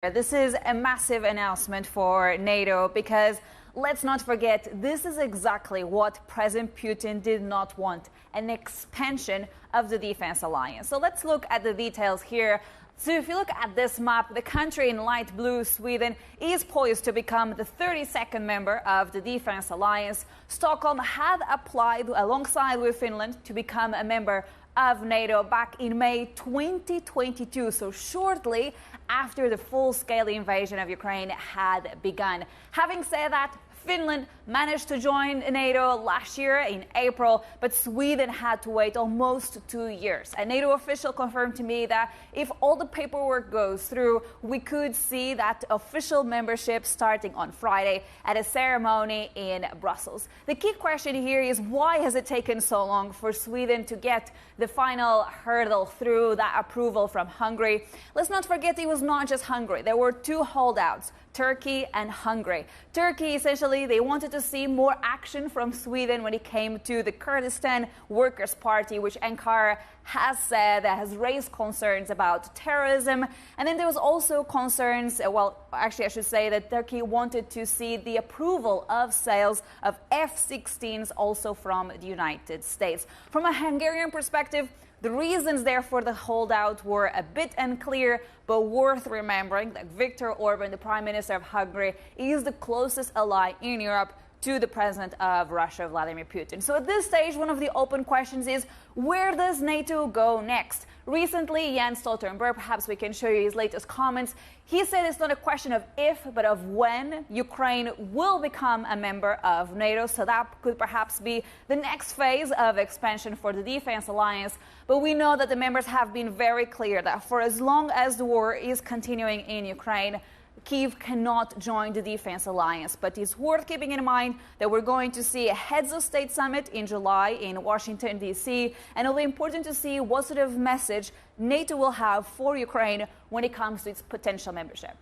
This is a massive announcement for NATO because let's not forget, this is exactly what President Putin did not want, an expansion of the defense alliance. So let's look at the details here. So if you look at this map, the country in light blue, Sweden, is poised to become the 32nd member of the defense alliance. Stockholm had applied alongside with Finland to become a member of NATO back in May 2022, so shortly after the full-scale invasion of Ukraine had begun. Having said that, Finland managed to join NATO last year in April, but Sweden had to wait almost 2 years. A NATO official confirmed to me that if all the paperwork goes through, we could see that official membership starting on Friday at a ceremony in Brussels. The key question here is, why has it taken so long for Sweden to get the final hurdle through that approval from Hungary? Let's not forget, it was not just Hungary. There were two holdouts, Turkey and Hungary. Turkey, essentially, they wanted to see more action from Sweden when it came to the Kurdistan Workers' Party, which Ankara has said has raised concerns about terrorism. And then there was also concerns, well, actually I should say that Turkey wanted to see the approval of sales of F-16s also from the United States. From a Hungarian perspective, the reasons there for the holdout were a bit unclear, but worth remembering that Viktor Orban, the Prime Minister of Hungary, is the closest ally in Europe to the President of Russia, Vladimir Putin. So at this stage, one of the open questions is, where does NATO go next? Recently, Jens Stoltenberg, perhaps we can show you his latest comments, he said it's not a question of if, but of when Ukraine will become a member of NATO. So that could perhaps be the next phase of expansion for the defense alliance. But we know that the members have been very clear that for as long as the war is continuing in Ukraine, Kyiv cannot join the defense alliance, but it's worth keeping in mind that we're going to see a heads of state summit in July in Washington, D.C., and it'll be important to see what sort of message NATO will have for Ukraine when it comes to its potential membership.